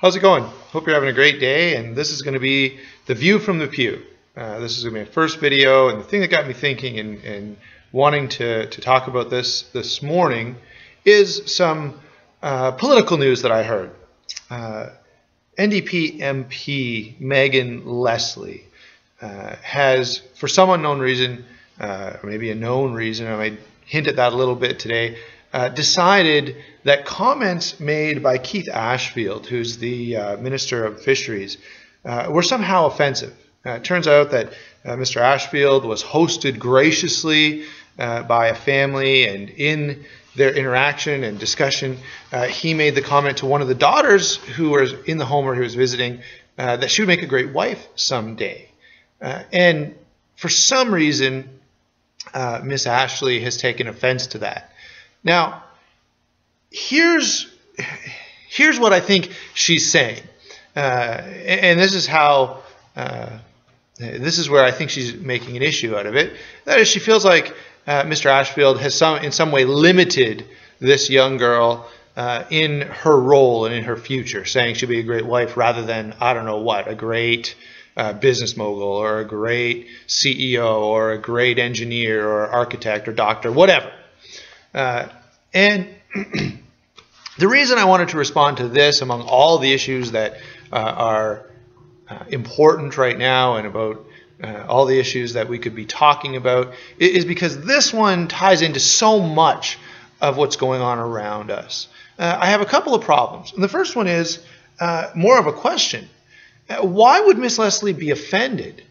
How's it going? Hope you're having a great day, and this is going to be the view from the pew. This is going to be my first video, and the thing that got me thinking and wanting to talk about this morning is some political news that I heard. NDP MP Meagan Leslie has, for some unknown reason, or maybe a known reason, I might hint at that a little bit today, decided that comments made by Keith Ashfield, who's the Minister of Fisheries, were somehow offensive. It turns out that Mr. Ashfield was hosted graciously by a family, and in their interaction and discussion, he made the comment to one of the daughters who was in the home where he was visiting that she would make a great wife someday. And for some reason, Miss Ashley has taken offense to that. Now, here's what I think she's saying, and this is how this is where I think she's making an issue out of it. That is, she feels like Mr. Ashfield has in some way limited this young girl in her role and in her future, saying she'll be a great wife rather than, I don't know what, a great business mogul or a great CEO or a great engineer or architect or doctor, whatever. And the reason I wanted to respond to this, among all the issues that are important right now and about all the issues that we could be talking about, is because this one ties into so much of what's going on around us. I have a couple of problems. And the first one is more of a question. Why would Miss Leslie be offended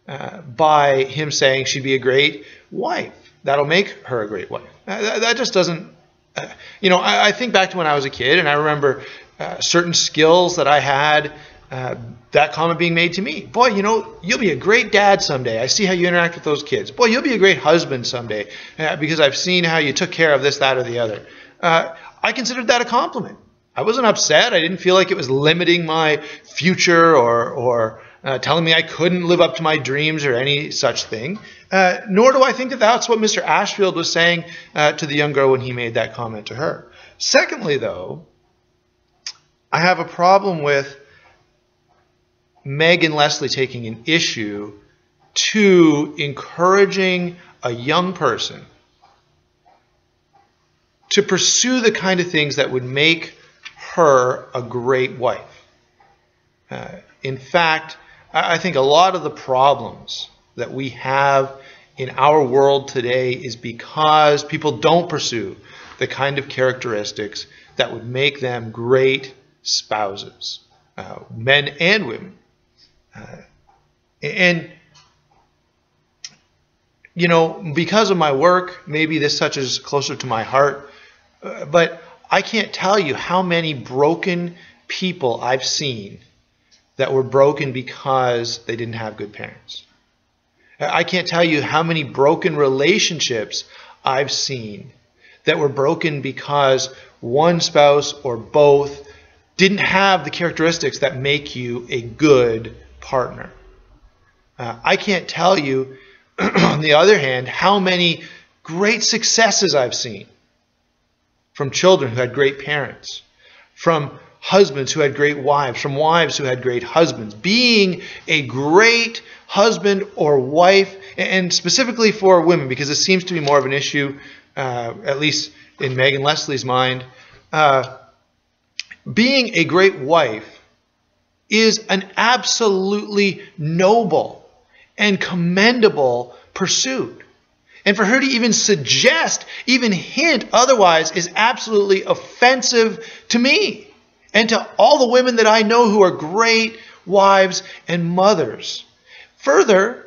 by him saying she'd be a great wife? That'll make her a great wife. That just doesn't, I think back to when I was a kid, and I remember certain skills that I had, that comment being made to me. Boy, you'll be a great dad someday. I see how you interact with those kids. Boy, you'll be a great husband someday because I've seen how you took care of this, that, or the other. I considered that a compliment. I wasn't upset. I didn't feel like it was limiting my future or telling me I couldn't live up to my dreams or any such thing. Nor do I think that that's what Mr. Ashfield was saying to the young girl when he made that comment to her. Secondly, though, I have a problem with Meagan Leslie taking an issue to encouraging a young person to pursue the kind of things that would make her a great wife. In fact, I think a lot of the problems that we have in our world today is because people don't pursue the kind of characteristics that would make them great spouses, men and women. Because of my work, maybe this touches closer to my heart, but I can't tell you how many broken people I've seen that were broken because they didn't have good parents. I can't tell you how many broken relationships I've seen that were broken because one spouse or both didn't have the characteristics that make you a good partner. I can't tell you, on the other hand, how many great successes I've seen from children who had great parents, from husbands who had great wives, from wives who had great husbands. Being a great husband or wife, and specifically for women, because it seems to be more of an issue, at least in Meagan Leslie's mind, being a great wife is an absolutely noble and commendable pursuit. And for her to even suggest, even hint otherwise is absolutely offensive to me and to all the women that I know who are great wives and mothers. Further,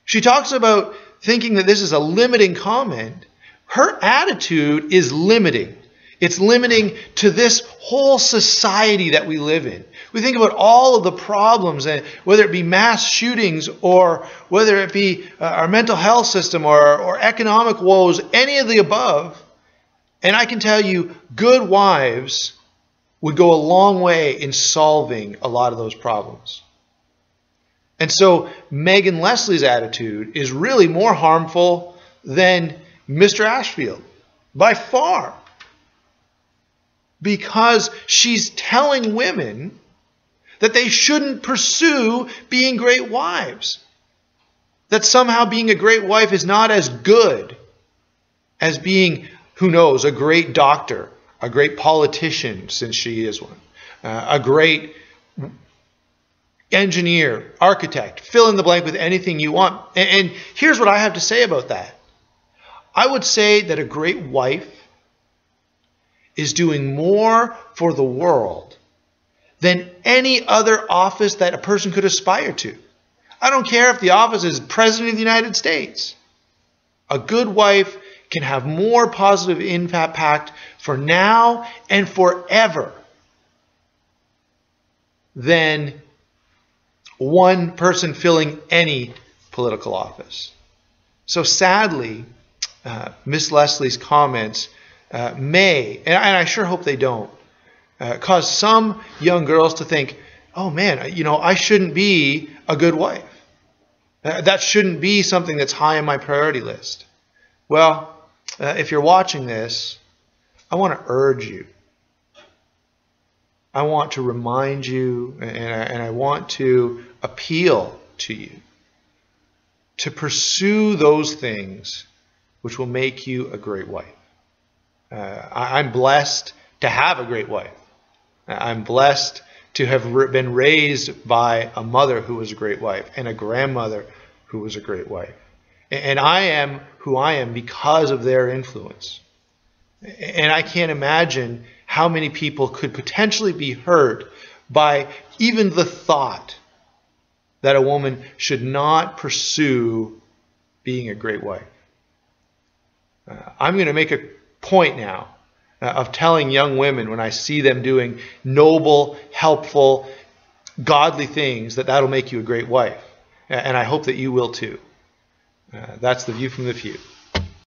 she talks about thinking that this is a limiting comment. Her attitude is limiting. It's limiting to this whole society that we live in. We think about all of the problems, and whether it be mass shootings or whether it be our mental health system or economic woes, any of the above. And I can tell you, good wives would go a long way in solving a lot of those problems. And so Meagan Leslie's attitude is really more harmful than Mr. Ashfield, by far. because she's telling women that they shouldn't pursue being great wives. That somehow being a great wife is not as good as being, who knows, a great doctor, a great politician, since she is one, a great engineer, architect, fill in the blank with anything you want. And here's what I have to say about that. I would say that a great wife is doing more for the world than any other office that a person could aspire to. I don't care if the office is President of the United States. A good wife can have more positive impact for now and forever than one person filling any political office. So sadly, Miss Leslie's comments may, and I sure hope they don't, cause some young girls to think, oh man, I shouldn't be a good wife. That shouldn't be something that's high on my priority list. Well, if you're watching this, I want to urge you. I want to remind you, and I want to appeal to you to pursue those things which will make you a great wife. I'm blessed to have a great wife. I'm blessed to have been raised by a mother who was a great wife and a grandmother who was a great wife. And I am who I am because of their influence. And I can't imagine how many people could potentially be hurt by even the thought that a woman should not pursue being a great wife. I'm going to make a point now of telling young women when I see them doing noble, helpful, godly things that'll make you a great wife. And I hope that you will too. That's the view from the few.